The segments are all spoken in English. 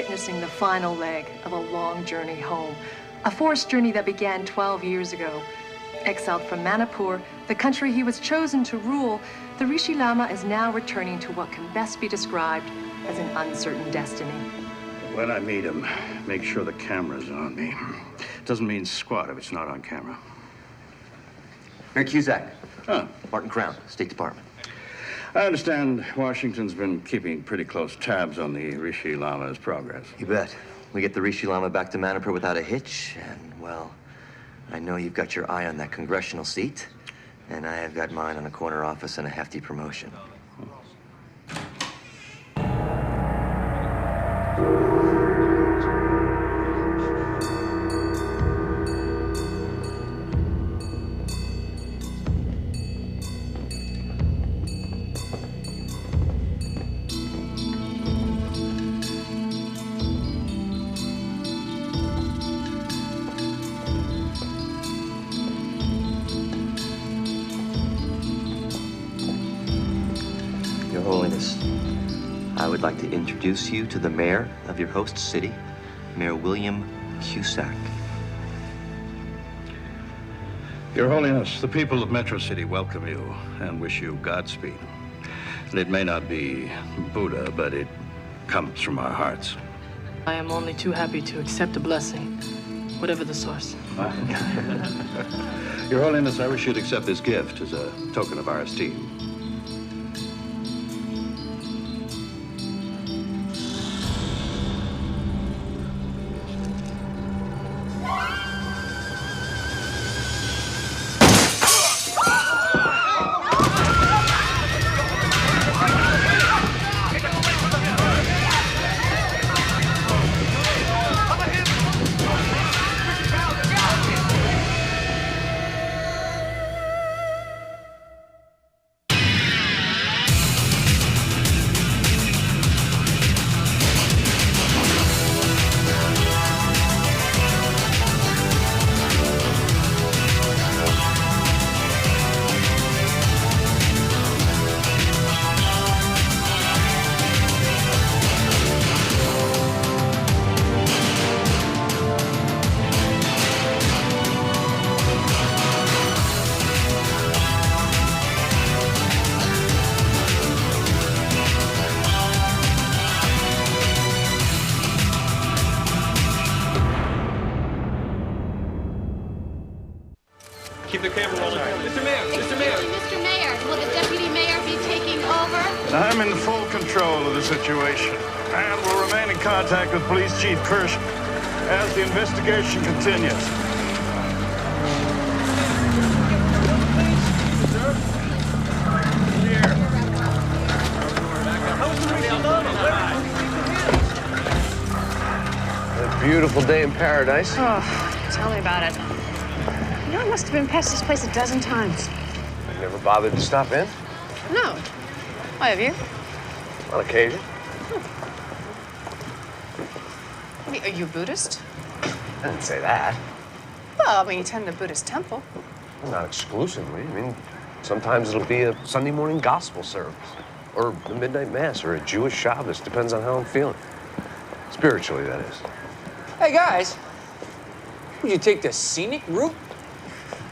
witnessing the final leg of a long journey home, a forced journey that began 12 years ago. Exiled from Manipur, the country he was chosen to rule, the Rishi Lama is now returning to what can best be described as an uncertain destiny. When I meet him, make sure the camera's on me. Doesn't mean squat if it's not on camera. Mayor Cusack. Huh. Martin Crown, State Department. I understand Washington's been keeping pretty close tabs on the Rishi Lama's progress. You bet. We get the Rishi Lama back to Manipur without a hitch, and, well, I know you've got your eye on that congressional seat, and I have got mine on a corner office and a hefty promotion. I would like to introduce you to the mayor of your host city, Mayor William Cusack. Your Holiness, the people of Metro City welcome you and wish you Godspeed. And it may not be Buddha, but it comes from our hearts. I am only too happy to accept a blessing, whatever the source. Your Holiness, I wish you'd accept this gift as a token of our esteem. Keep the camera rolling. Mr. Mayor, Mr. Mayor. Mr. Mayor, will the deputy mayor be taking over? I'm in full control of the situation and will remain in contact with Police Chief Kirsch as the investigation continues. A beautiful day in paradise. Oh, tell me about it. You know, I must have been past this place a dozen times. You never bothered to stop in? No. Why, have you? On occasion. Are you a Buddhist? I didn't say that. Well, I mean, you attend a Buddhist temple. Well, not exclusively. I mean, sometimes it'll be a Sunday morning gospel service, or a midnight mass, or a Jewish Shabbos. Depends on how I'm feeling. Spiritually, that is. Hey, guys. Would you take the scenic route?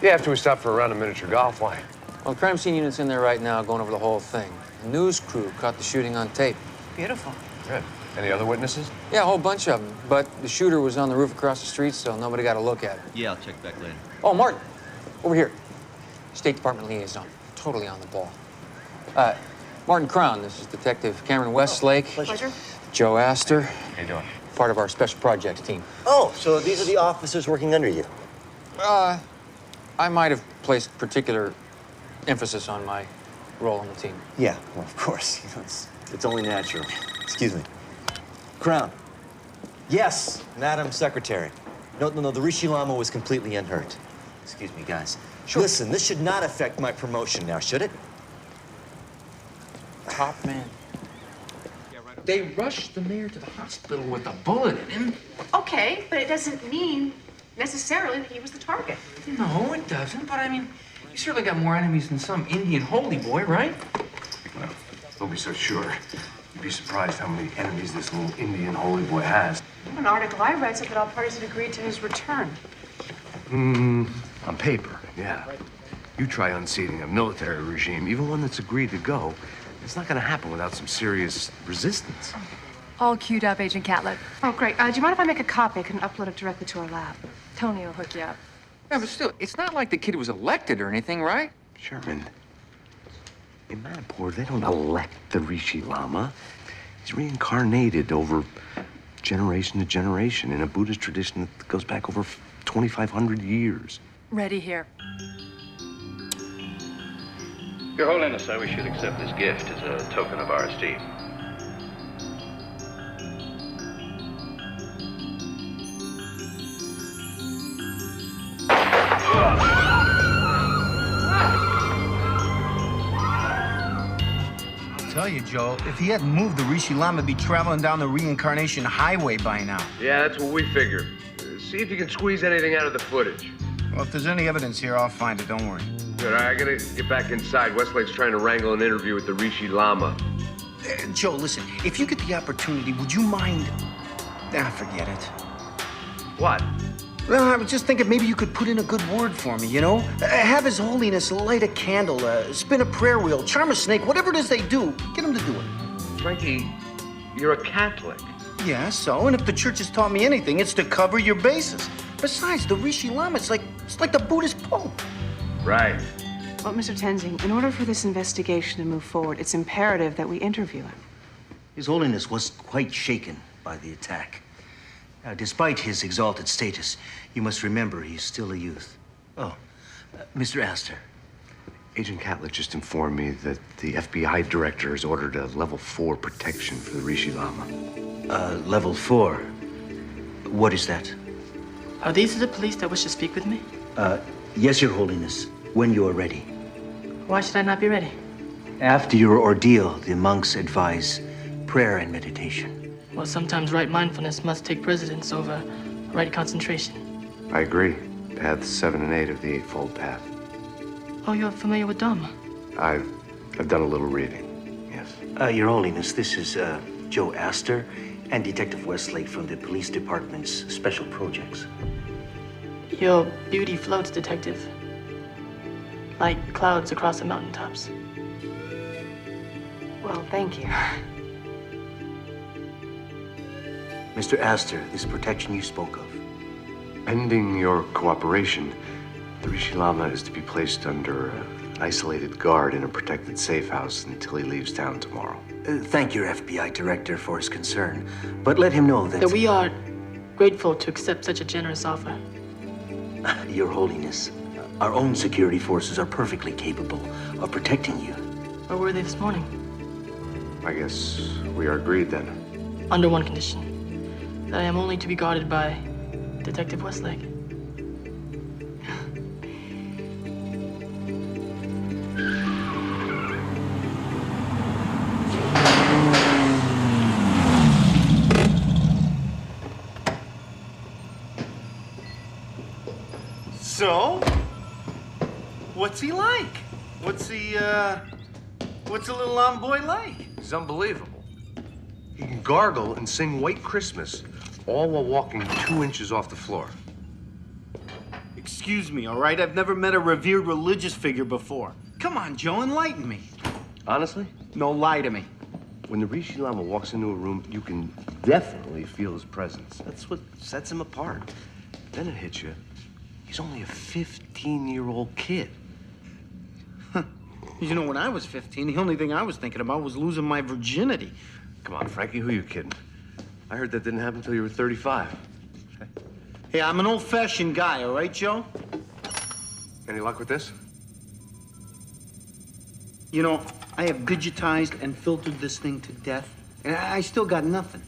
Yeah, after we stop for a round of miniature golf, why? Well, the crime scene unit's in there right now going over the whole thing. The news crew caught the shooting on tape. Beautiful. Good. Any other witnesses? Yeah, a whole bunch of them. But the shooter was on the roof across the street, so nobody got a look at it. Yeah, I'll check back later. Oh, Martin, over here. State Department liaison. Totally on the ball. Martin Crown, this is Detective Cameron Westlake. Pleasure. Joe Astor. How you doing? Part of our special projects team. Oh, so these are the officers working under you? I might have placed particular emphasis on my role on the team. Yeah, well, of course. You know, it's only natural. Excuse me. Crown. Yes, Madam Secretary. No, the Rishi Lama was completely unhurt. Excuse me, guys. Sure. Listen, this should not affect my promotion now, should it? Top man. They rushed the mayor to the hospital with a bullet in him. Okay, but it doesn't mean necessarily that he was the target. No, it doesn't. But I mean, you certainly got more enemies than some Indian holy boy, right? Well, don't be so sure. be surprised how many enemies this little Indian holy boy has. An article I read said that all parties had agreed to his return. On paper, yeah. You try unseating a military regime, even one that's agreed to go, it's not gonna happen without some serious resistance. All queued up, Agent Catlett. Oh, great. Do you mind if I make a copy? I can upload it directly to our lab. Tony will hook you up. Yeah, but still, it's not like the kid was elected or anything, right? Sherman, in Manipur, they don't elect the Rishi Lama. He's reincarnated over generation to generation in a Buddhist tradition that goes back over 2,500 years. Ready here. Your Holiness, I wish you'd accept this gift as a token of our esteem. I'll tell you, Joe, if he hadn't moved, the Rishi Lama would be traveling down the reincarnation highway by now. Yeah, that's what we figured. See if you can squeeze anything out of the footage. Well, if there's any evidence here, I'll find it. Don't worry. Good, I gotta get back inside. Westlake's trying to wrangle an interview with the Rishi Lama. Joe, listen, if you get the opportunity, would you mind... forget it. What? Well, I was just thinking maybe you could put in a good word for me, you know? Have His Holiness light a candle, spin a prayer wheel, charm a snake, whatever it is they do, get them to do it. Frankie, you're a Catholic. Yeah, so? And if the church has taught me anything, it's to cover your bases. Besides, the Rishi Lama, it's like the Buddhist Pope. Right. Well, Mr. Tenzing, in order for this investigation to move forward, it's imperative that we interview him. His Holiness was quite shaken by the attack. Despite his exalted status, you must remember he's still a youth. Oh, Mr. Astor. Agent Catlett just informed me that the FBI director has ordered a level 4 protection for the Rishi Lama. Level 4? What is that? Are these the police that wish to speak with me? Yes, Your Holiness, when you are ready. Why should I not be ready? After your ordeal, the monks advise prayer and meditation. Well, sometimes right mindfulness must take precedence over right concentration. I agree. Paths 7 and 8 of the Eightfold Path. Oh, you're familiar with Dharma? I've done a little reading, yes. Your Holiness, this is Joe Astor and Detective Westlake from the Police Department's Special Projects. Your beauty floats, Detective. Like clouds across the mountaintops. Well, thank you. Mr. Astor, this protection you spoke of. Pending your cooperation, the Rishi Lama is to be placed under an isolated guard in a protected safe house until he leaves town tomorrow. Thank your FBI director for his concern, but let him know that we are grateful to accept such a generous offer. Your Holiness, our own security forces are perfectly capable of protecting you. Where were they this morning? I guess we are agreed then. Under one condition. That I am only to be guarded by Detective Westlake. So, what's he like? What's a little boy like? He's unbelievable. He can gargle and sing White Christmas, all while walking 2 inches off the floor. Excuse me, all right? I've never met a revered religious figure before. Come on, Joe, enlighten me. Honestly? No, lie to me. When the Rishi Lama walks into a room, you can definitely feel his presence. That's what sets him apart. Then it hits you. He's only a 15-year-old kid. You know, when I was 15, the only thing I was thinking about was losing my virginity. Come on, Frankie, who are you kidding? I heard that didn't happen until you were 35. Hey, I'm an old-fashioned guy, all right, Joe? Any luck with this? You know, I have digitized and filtered this thing to death, and I still got nothing.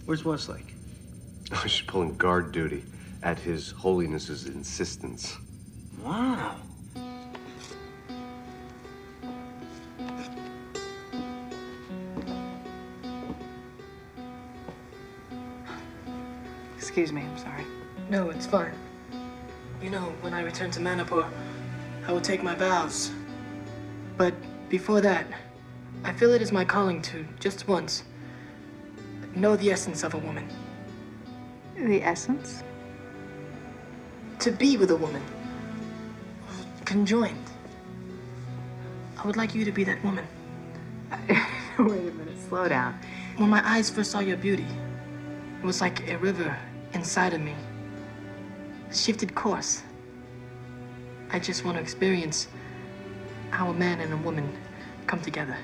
Where's Westlake? Oh, she's pulling guard duty at His Holiness's insistence. Wow. Excuse me, I'm sorry. No, it's fine. You know, when I return to Manipur, I will take my vows. But before that, I feel it is my calling to, just once, know the essence of a woman. The essence? To be with a woman. Conjoined. I would like you to be that woman. Wait a minute, slow down. When my eyes first saw your beauty, it was like a river inside of me. Shifted course. I just want to experience how a man and a woman come together.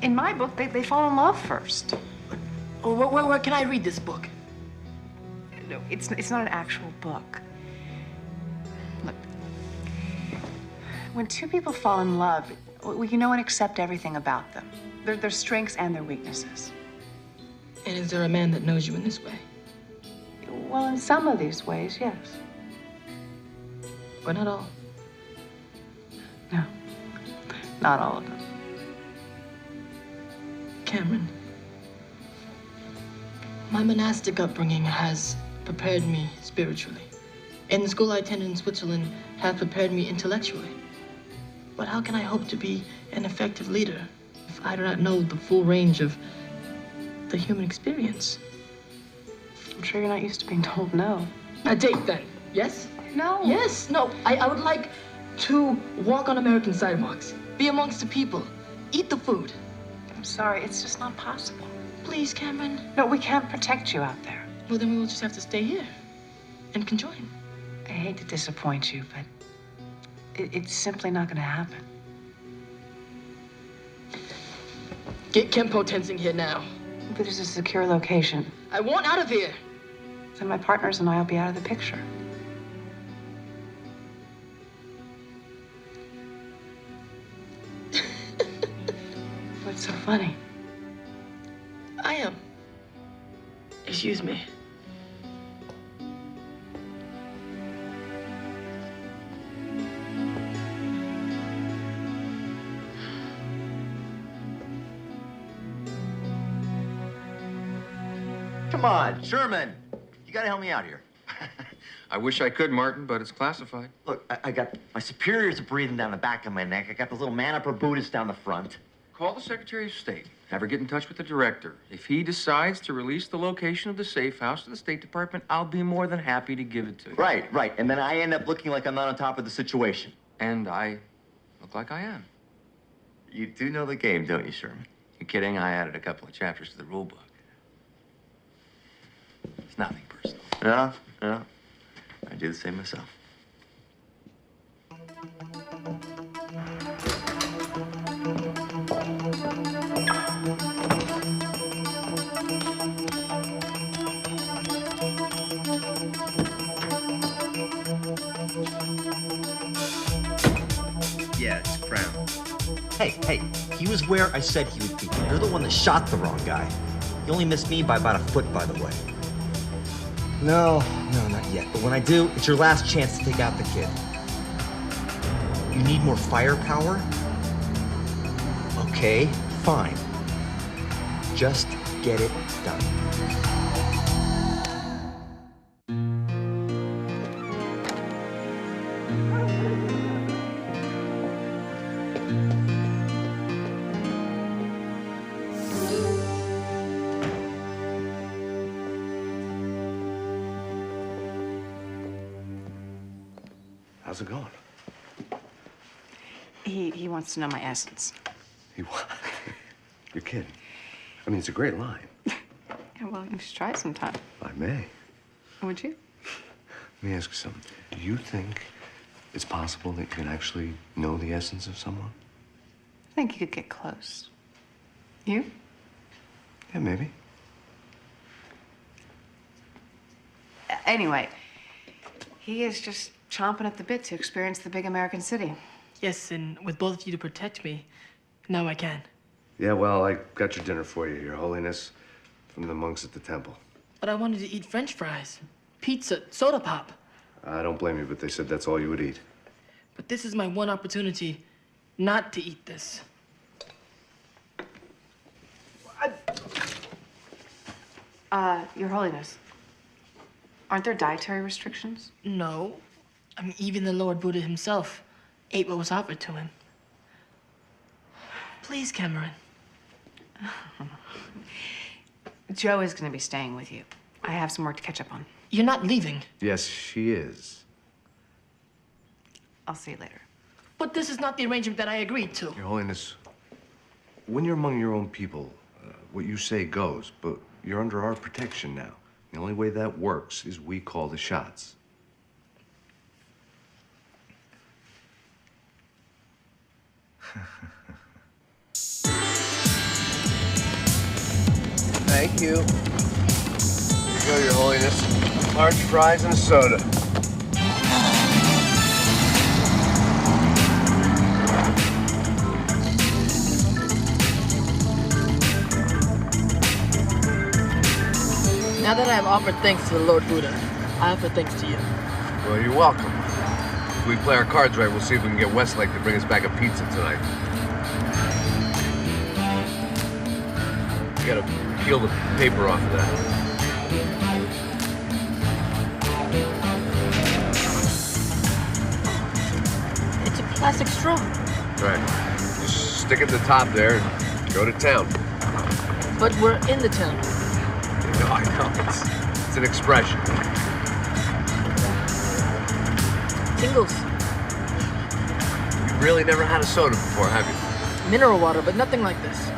In my book, they fall in love first. Where can I read this book? No, it's not an actual book. Look, when two people fall in love, we can know and accept everything about them. Their strengths and their weaknesses. And is there a man that knows you in this way? Well, in some of these ways, yes. But not all. No, not all of them. Cameron, my monastic upbringing has prepared me spiritually. And the school I attended in Switzerland has prepared me intellectually. But how can I hope to be an effective leader if I do not know the full range of the human experience? I'm sure you're not used to being told no. A date, then? Yes? No. Yes, no. I would like to walk on American sidewalks, be amongst the people, eat the food. I'm sorry, it's just not possible. Please, Cameron. No, we can't protect you out there. Well, then we will just have to stay here and conjoin. I hate to disappoint you, but it's simply not going to happen. Get Kempo Tenzing here now. But there's a secure location. I want out of here. Then my partners and I will be out of the picture. What's so funny? I am. Excuse me. Come on, Sherman. You gotta help me out here. I wish I could, Martin, but it's classified. Look, I got my superiors breathing down the back of my neck. I got the little man-upper Buddhist down the front. Call the Secretary of State. Have her get in touch with the director. If he decides to release the location of the safe house to the State Department, I'll be more than happy to give it to you. Right. And then I end up looking like I'm not on top of the situation. And I look like I am. You do know the game, don't you, Sherman? You kidding? I added a couple of chapters to the rule book. It's nothing personal. No. I do the same myself. Yeah, it's Crown. Hey, he was where I said he would be. You're the one that shot the wrong guy. You only missed me by about a foot, by the way. No, not yet. But when I do, it's your last chance to take out the kid. You need more firepower? Okay, fine. Just get it done. How's it going? He wants to know my essence. He what? You're kidding. I mean, it's a great line. Yeah, well, you should try it sometime. I may. Would you? Let me ask you something. Do you think it's possible that you can actually know the essence of someone? I think you could get close. You? Yeah, maybe. Anyway, he is just chomping at the bit to experience the big American city. Yes, and with both of you to protect me, now I can. Yeah, well, I got your dinner for you, Your Holiness, from the monks at the temple. But I wanted to eat French fries, pizza, soda pop. I don't blame you, but they said that's all you would eat. But this is my one opportunity not to eat this. Your Holiness, aren't there dietary restrictions? No. I mean, even the Lord Buddha himself ate what was offered to him. Please, Cameron. Joe is going to be staying with you. I have some work to catch up on. You're not leaving. Yes, she is. I'll see you later. But this is not the arrangement that I agreed to. Your Holiness, when you're among your own people, what you say goes, but you're under our protection now. The only way that works is we call the shots. Thank you. Here you go, Your Holiness. Large fries and a soda. Now that I have offered thanks to the Lord Buddha, I offer thanks to you. Well, you're welcome. If we play our cards right, we'll see if we can get Westlake to bring us back a pizza tonight. You gotta peel the paper off of that. It's a plastic straw. Right. Just stick it at the top there and go to town. But we're in the town. No, I know. It's an expression. Tingles. You've really never had a soda before, have you? Mineral water, but nothing like this.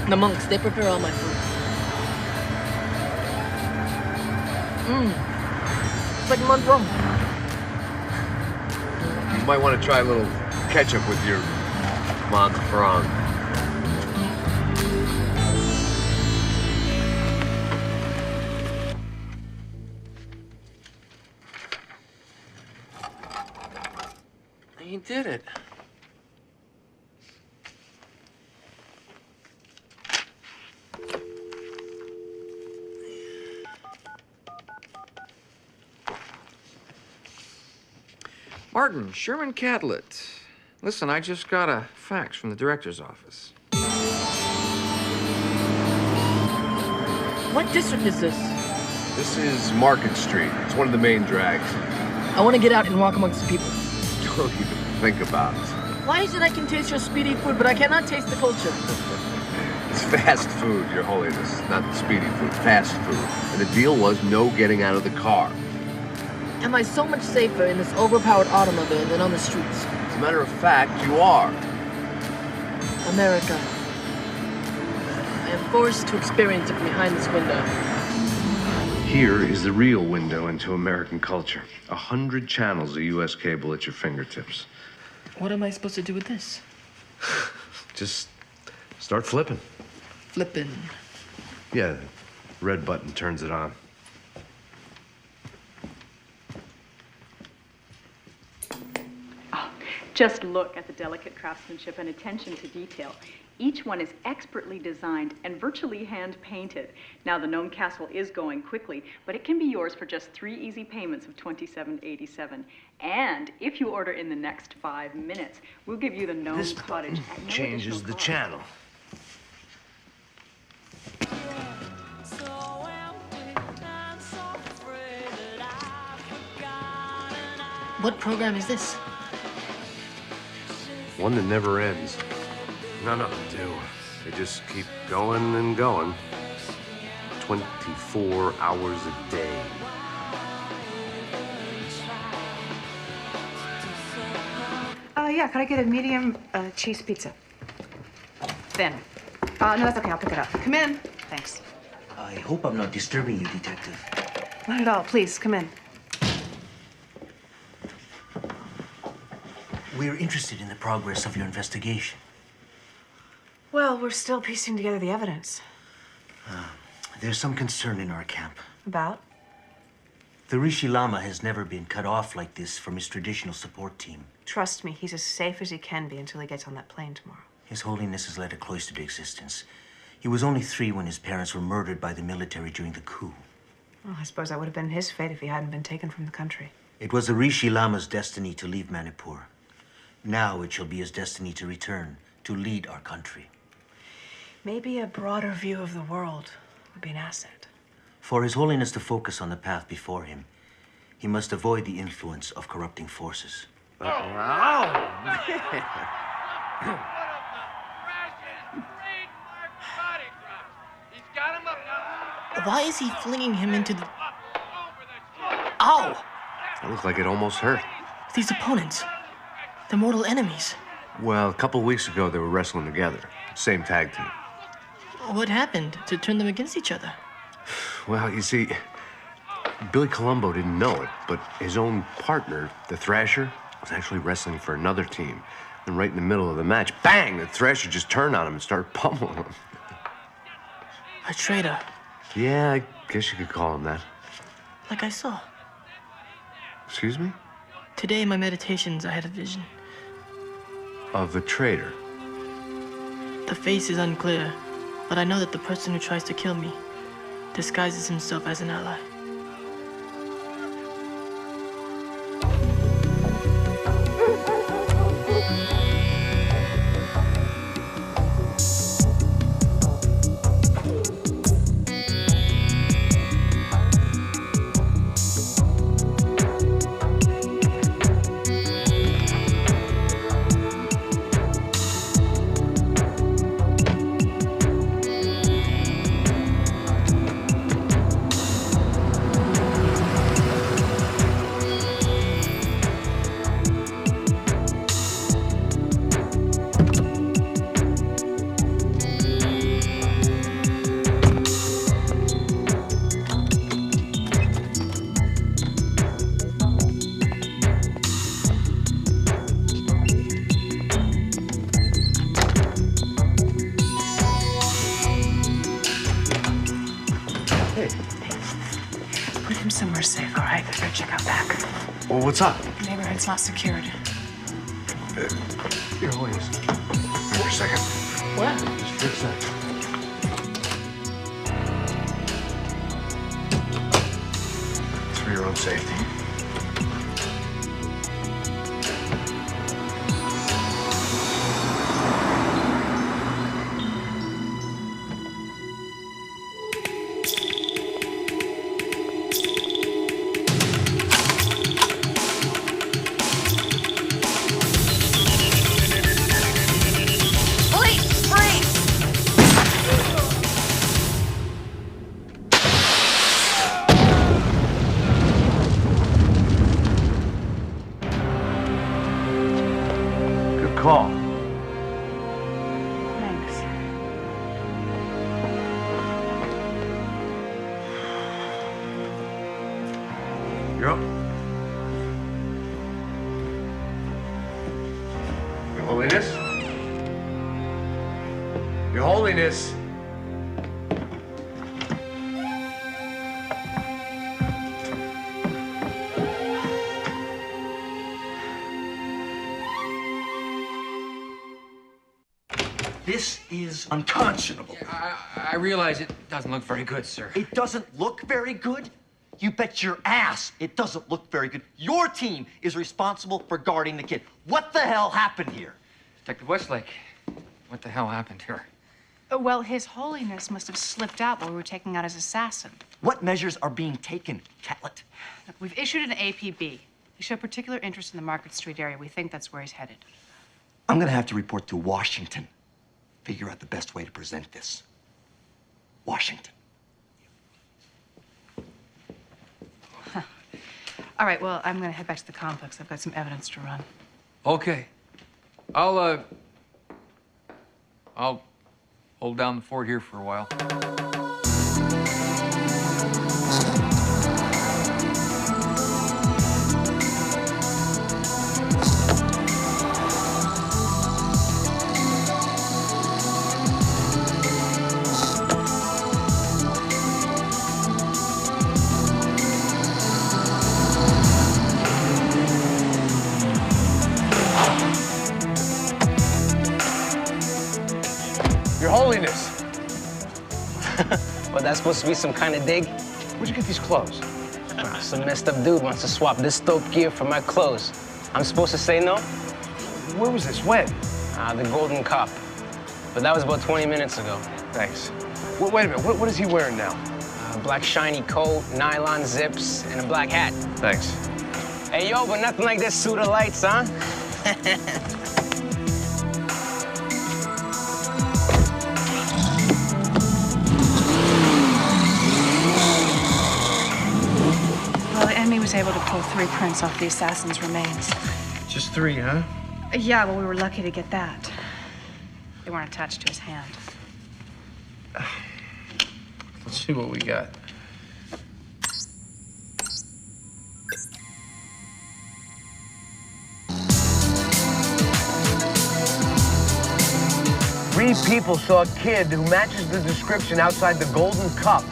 The monks, they prepare all my food. It's like mud rum. You might want to try a little ketchup with your Montfranc. He did it. Martin, Sherman Catlett. Listen, I just got a fax from the director's office. What district is this? This is Market Street. It's one of the main drags. I want to get out and walk amongst the people. Don't even think about it. Why is it I can taste your speedy food, but I cannot taste the culture? It's fast food, Your Holiness. Not speedy food, fast food. And the deal was no getting out of the car. Am I so much safer in this overpowered automobile than on the streets? As a matter of fact, you are. America. I am forced to experience it from behind this window. Here is the real window into American culture. 100 channels of U.S. cable at your fingertips. What am I supposed to do with this? Just start flipping. Flipping. Yeah, red button turns it on. Just look at the delicate craftsmanship and attention to detail. Each one is expertly designed and virtually hand-painted. Now, the gnome castle is going quickly, but it can be yours for just 3 easy payments of $27.87. And if you order in the next 5 minutes, we'll give you the gnome cottage at no changes the channel. What program is this? One that never ends. None of them do. They just keep going and going. 24 hours a day. Yeah, could I get a medium cheese pizza? Thin. No, that's okay. I'll pick it up. Come in. Thanks. I hope I'm not disturbing you, Detective. Not at all. Please, come in. We're interested in the progress of your investigation. Well, we're still piecing together the evidence. There's some concern in our camp. About? The Rishi Lama has never been cut off like this from his traditional support team. Trust me, he's as safe as he can be until he gets on that plane tomorrow. His Holiness has led a cloistered existence. He was only 3 when his parents were murdered by the military during the coup. Well, I suppose that would have been his fate if he hadn't been taken from the country. It was the Rishi Lama's destiny to leave Manipur. Now it shall be his destiny to return, to lead our country. Maybe a broader view of the world would be an asset. For His Holiness to focus on the path before him, He must avoid the influence of corrupting forces. Why is he flinging him into the... Ow! That looked like it almost hurt. These opponents, they're mortal enemies. Well, a couple weeks ago, they were wrestling together. Same tag team. What happened to turn them against each other? Well, you see, Billy Colombo didn't know it, but his own partner, the Thrasher, was actually wrestling for another team. And right in the middle of the match, bang, the Thrasher just turned on him and started pummeling him. A traitor. Yeah, I guess you could call him that. Like I saw. Excuse me? Today in my meditations, I had a vision. Of a traitor? The face is unclear, but I know that the person who tries to kill me disguises himself as an ally. Somewhere safe, all right? Better check out back. Well, what's up? The neighborhood's not secured. Your Holiness. For a second. What? Just for a second. It's for your own safety. Call. Thanks. You're up. Your Holiness? Your Holiness? This is unconscionable. I realize it doesn't look very good, sir. It doesn't look very good? You bet your ass it doesn't look very good. Your team is responsible for guarding the kid. What the hell happened here? Detective Westlake, what the hell happened here? Well, His Holiness must have slipped out while we were taking out his assassin. What measures are being taken, Catlett? Look, we've issued an APB. They show particular interest in the Market Street area. We think that's where he's headed. I'm gonna have to report to Washington. Figure out the best way to present this. Washington. Huh. All right, well, I'm gonna head back to the complex. I've got some evidence to run. Okay. I'll hold down the fort here for a while. Your Holiness! Well, that's supposed to be some kind of dig? Where'd you get these clothes? Some messed up dude wants to swap this dope gear for my clothes. I'm supposed to say no? Where was this? When? The Golden Cop. But that was about 20 minutes ago. Thanks. Wait a minute. What is he wearing now? Black shiny coat, nylon zips, and a black hat. Thanks. Hey, yo, but nothing like this suit of lights, huh? Well, the enemy was able to pull 3 prints off the assassin's remains. Just 3, huh? Yeah, well, we were lucky to get that. They weren't attached to his hand. Let's see what we got. Three people saw a kid who matches the description outside the Golden Cup.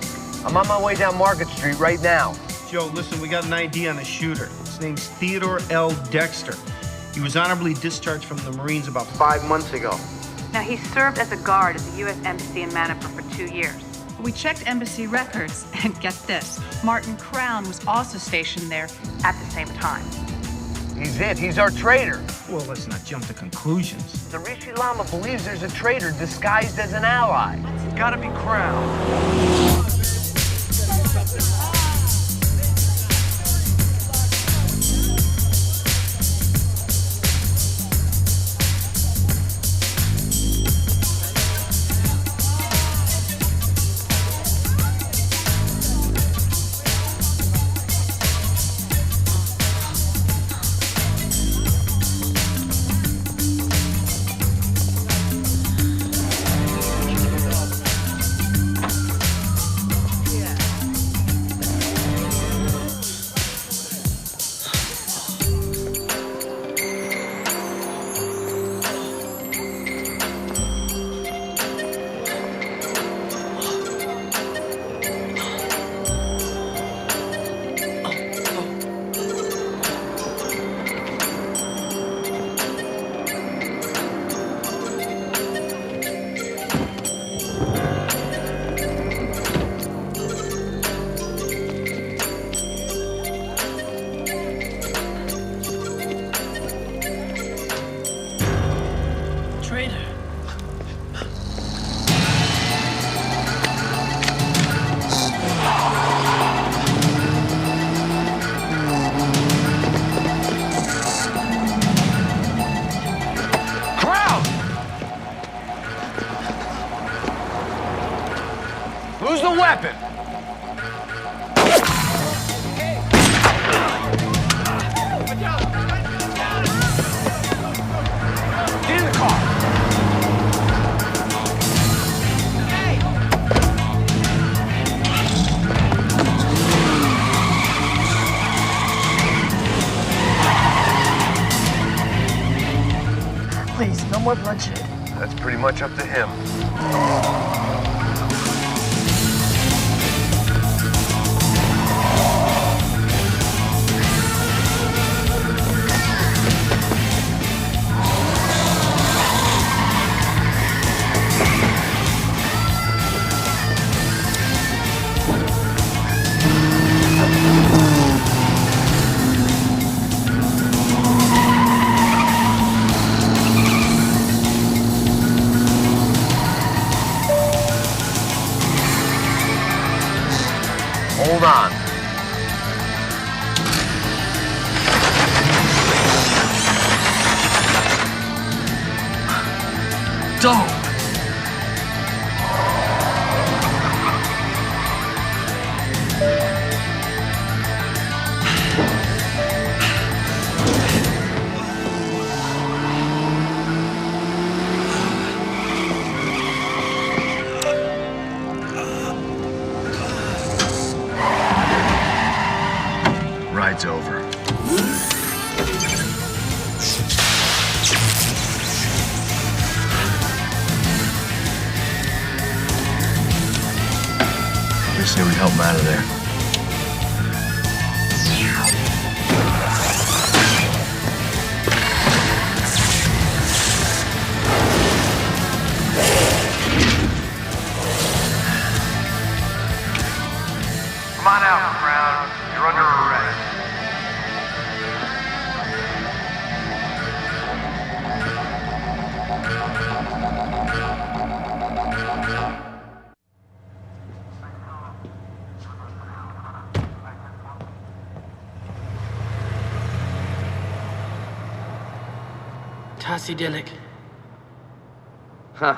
I'm on my way down Market Street right now. Joe, listen, we got an ID on the shooter. His name's Theodore L. Dexter. He was honorably discharged from the Marines about 5 months ago. Now, he served as a guard at the U.S. Embassy in Manipur for 2 years. We checked embassy records, and get this, Martin Crown was also stationed there at the same time. He's it. He's our traitor. Well, let's not jump to conclusions. The Rishi Lama believes there's a traitor disguised as an ally. It's gotta be Crown. Who's the weapon? Get in the car. Please, no more bloodshed. That's pretty much up to him. Hold on. Dope. Ride's over. We say we help him out of there. Come on out, Crown. You're under arrest. Tassidelic. Huh.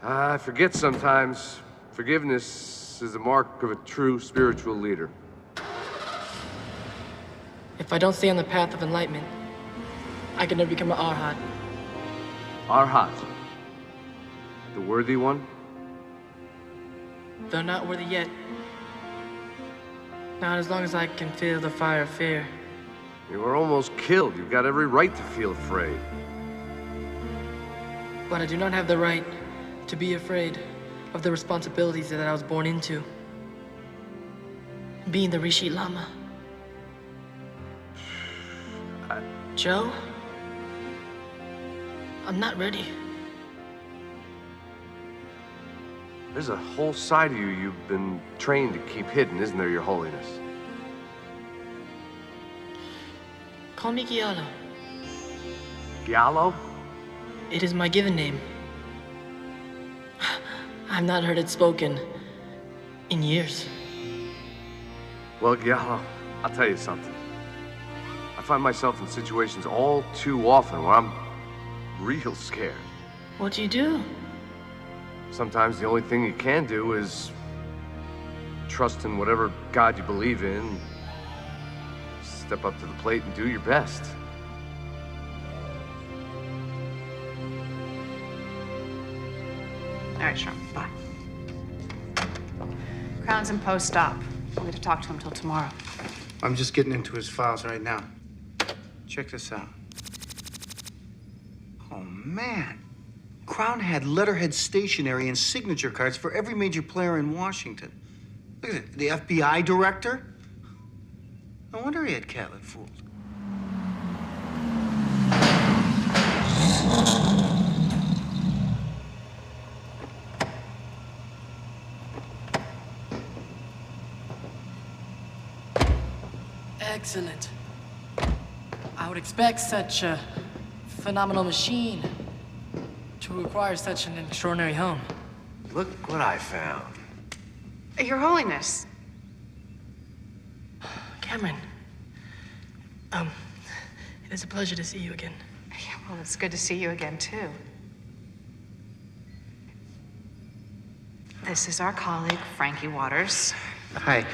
I forget sometimes. Forgiveness is the mark of a true spiritual leader. If I don't stay on the path of enlightenment, I can never become an Arhat. Arhat. The worthy one? Though not worthy yet. Not as long as I can feel the fire of fear. You were almost killed. You've got every right to feel afraid. But I do not have the right to be afraid of the responsibilities that I was born into. Being the Rishi Lama. Joe? I'm not ready. There's a whole side of you you've been trained to keep hidden, isn't there, Your Holiness? Call me Giallo. Giallo? It is my given name. I've not heard it spoken in years. Well, Giallo, I'll tell you something. I find myself in situations all too often where I'm real scared. What do you do? Sometimes the only thing you can do is trust in whatever God you believe in. Step up to the plate and do your best. All right, Sherman, bye. Crown's in post-op. We'll get to talk to him till tomorrow. I'm just getting into his files right now. Check this out. Oh, man. Crown had letterhead stationery and signature cards for every major player in Washington. Look at it. The FBI director? No wonder he had Catlett fooled. Excellent. I would expect such a phenomenal machine to require such an extraordinary home. Look what I found. Your Holiness. Cameron. It is a pleasure to see you again. Yeah, well, it's good to see you again, too. This is our colleague, Frankie Waters. Hi.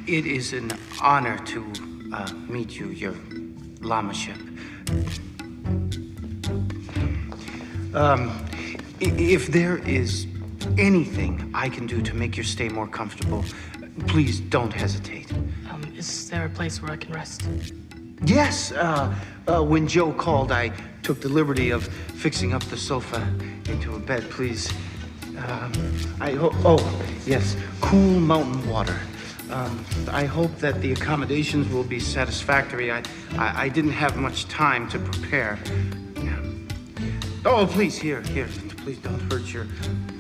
It is an honor to meet you, your lamaship. If there is anything I can do to make your stay more comfortable, please don't hesitate. Is there a place where I can rest? Yes. When Joe called, I took the liberty of fixing up the sofa into a bed. Please. Oh, yes. Cool mountain water. I hope that the accommodations will be satisfactory. I didn't have much time to prepare. Yeah. Oh, please, here. Please don't hurt your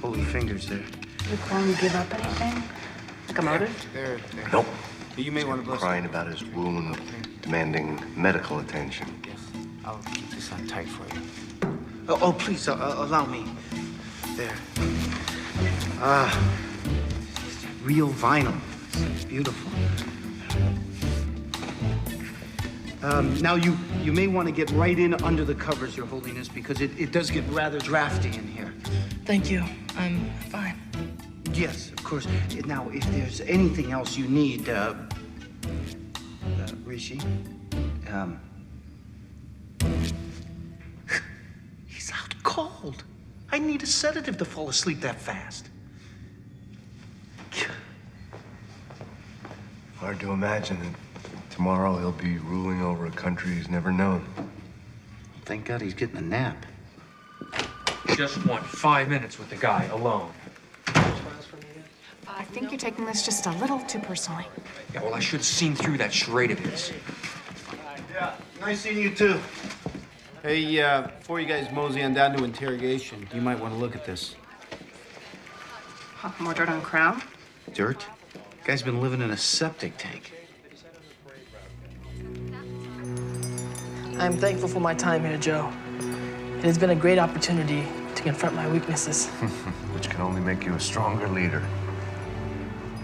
holy fingers there. Did Crown give up anything? Like a motive? There. Nope. You may want to bless crying about his wound, demanding medical attention. Yes. I'll keep this on tight for you. Oh, please, allow me. There. Real vinyl. It's beautiful. Now, you may want to get right in under the covers, Your Holiness, because it does get rather drafty in here. Thank you. I'm fine. Yes, of course. Now, if there's anything else you need, Rishi, he's out cold. I need a sedative to fall asleep that fast. Hard to imagine that tomorrow he'll be ruling over a country he's never known. Thank God he's getting a nap. Just want 5 minutes with the guy alone. I think you're taking this just a little too personally. Yeah, well, I should have seen through that charade of his. Yeah, nice seeing you too. Hey, before you guys mosey on down to interrogation, you might want to look at this. Huh, more dirt on Crown? Dirt? Guy's been living in a septic tank. I'm thankful for my time here, Joe. It has been a great opportunity to confront my weaknesses. Which can only make you a stronger leader.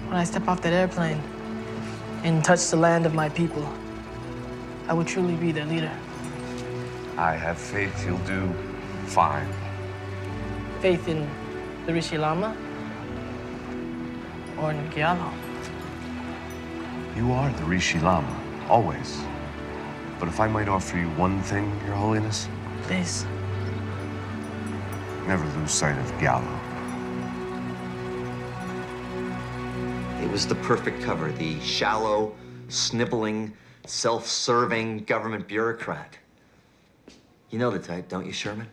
When I step off that airplane and touch the land of my people, I will truly be their leader. I have faith he'll do fine. Faith in the Rishi Lama or in Gyalo? You are the Rishi Lama, always. But if I might offer you one thing, Your Holiness? Please. Never lose sight of Gallo. It was the perfect cover, the shallow, sniveling, self-serving government bureaucrat. You know the type, don't you, Sherman?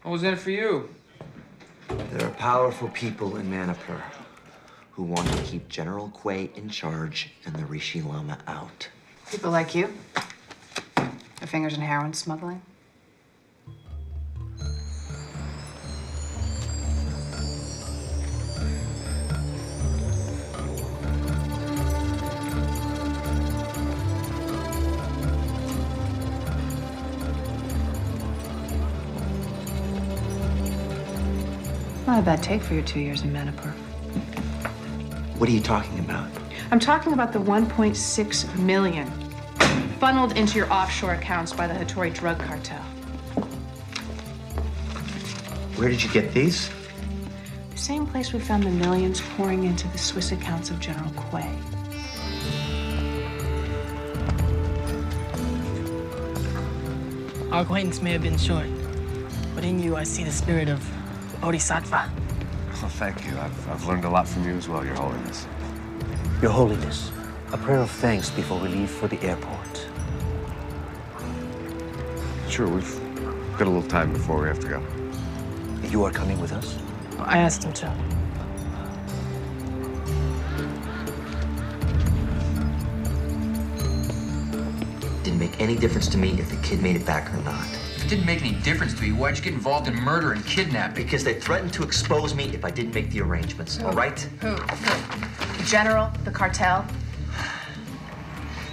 What was in it for you? There are powerful people in Manipur who want to keep General Quay in charge and the Rishi Lama out. People like you? Their fingers in heroin smuggling? Not a bad take for your 2 years in Manipur. What are you talking about? I'm talking about the 1.6 million funneled into your offshore accounts by the Hattori drug cartel. Where did you get these? The same place we found the millions pouring into the Swiss accounts of General Quay. Our acquaintance may have been short, but in you I see the spirit of Bodhisattva. Well, thank you. I've learned a lot from you as well, Your Holiness. Your Holiness, a prayer of thanks before we leave for the airport. Sure, we've got a little time before we have to go. You are coming with us? I asked him to. Didn't make any difference to me if the kid made it back or not. If it didn't make any difference to you, why'd you get involved in murder and kidnapping? Because they threatened to expose me if I didn't make the arrangements, all right? Who? The general? The cartel?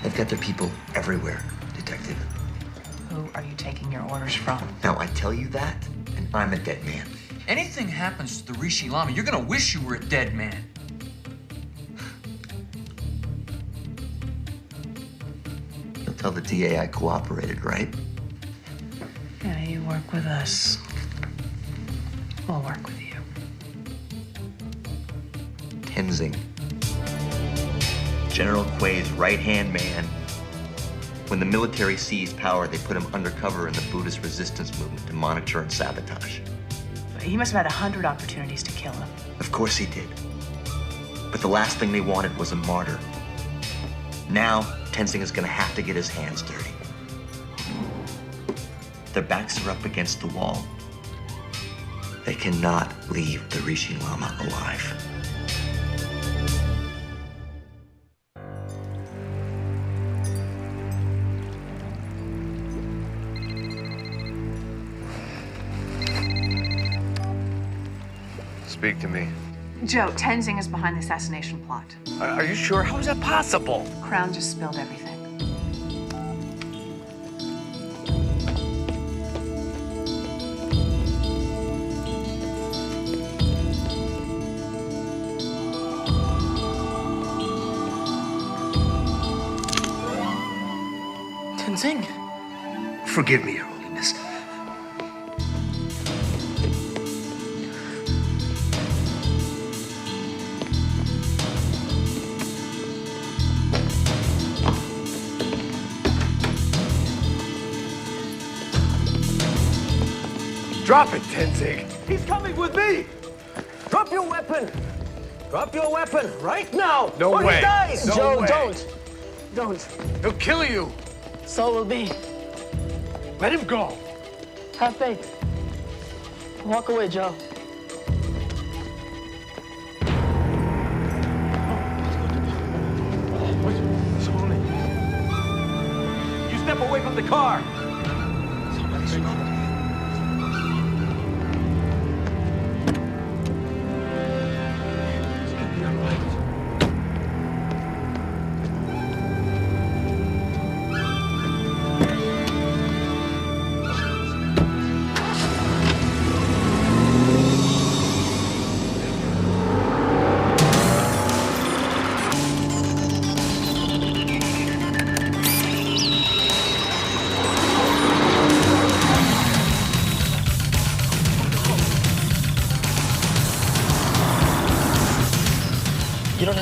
They've got their people everywhere, Detective. Who are you taking your orders from? Now, I tell you that, and I'm a dead man. Anything happens to the Rishi Lama, you're gonna wish you were a dead man. You'll tell the DA I cooperated, right? Yeah, you work with us. We'll work with you. Tenzing. General Quay's right-hand man. When the military seized power, they put him undercover in the Buddhist resistance movement to monitor and sabotage. He must have had 100 opportunities to kill him. Of course he did. But the last thing they wanted was a martyr. Now, Tenzing is gonna have to get his hands dirty. Their backs are up against the wall. They cannot leave the Rishi Lama alive. Speak to me. Joe, Tenzing is behind the assassination plot. Are you sure? How is that possible? Crown just spilled everything. Tenzing. Forgive me, Your Holiness. Drop it, Tenzing. He's coming with me! Drop your weapon! Drop your weapon right now! No or way. He dies! No Joe, way. don't. He'll kill you. So will be. Let him go. Have faith. Walk away, Joe. You step away from the car!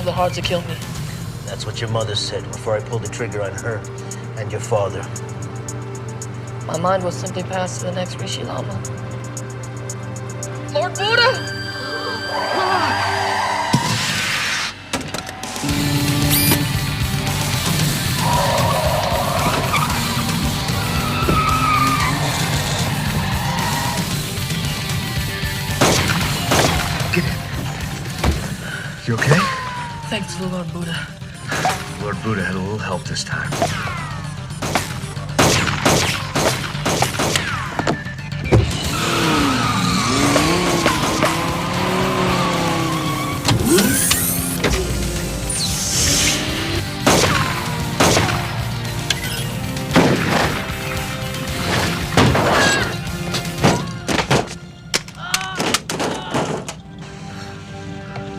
the heart to kill me. That's what your mother said before I pulled the trigger on her and your father. My mind was simply passed to the next Rishi Lama. Lord Buddha! You okay? Thanks to the Lord Buddha. Lord Buddha had a little help this time.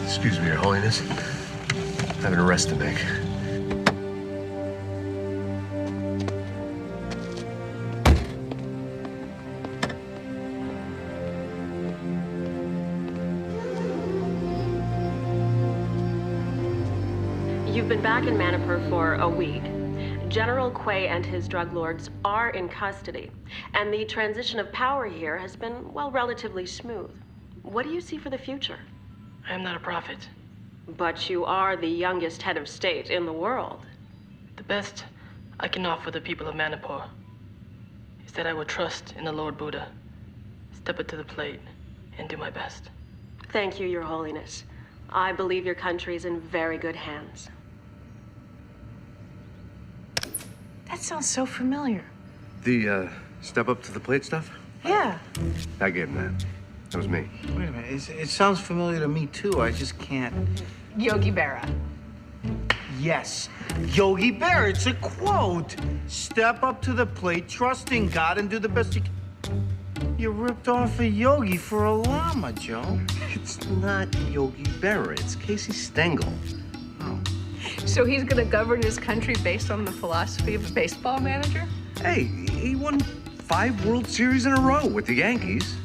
Excuse me, Your Holiness. I have an arrest to make. You've been back in Manipur for a week. General Quay and his drug lords are in custody, and the transition of power here has been, well, relatively smooth. What do you see for the future? I am not a prophet. But you are the youngest head of state in the world. The best I can offer the people of Manipur is that I would trust in the Lord Buddha, step it to the plate, and do my best. Thank you, Your Holiness. I believe your country is in very good hands. That sounds so familiar. The, step up to the plate stuff? Yeah. I gave him that. That was me. Wait a minute. It sounds familiar to me, too. I just can't... Yogi Berra. Yes. Yogi Berra. It's a quote. Step up to the plate, trust in God, and do the best you can. You ripped off a yogi for a llama, Joe. It's not Yogi Berra. It's Casey Stengel. Oh. So he's gonna govern his country based on the philosophy of a baseball manager? Hey, he won 5 World Series in a row with the Yankees.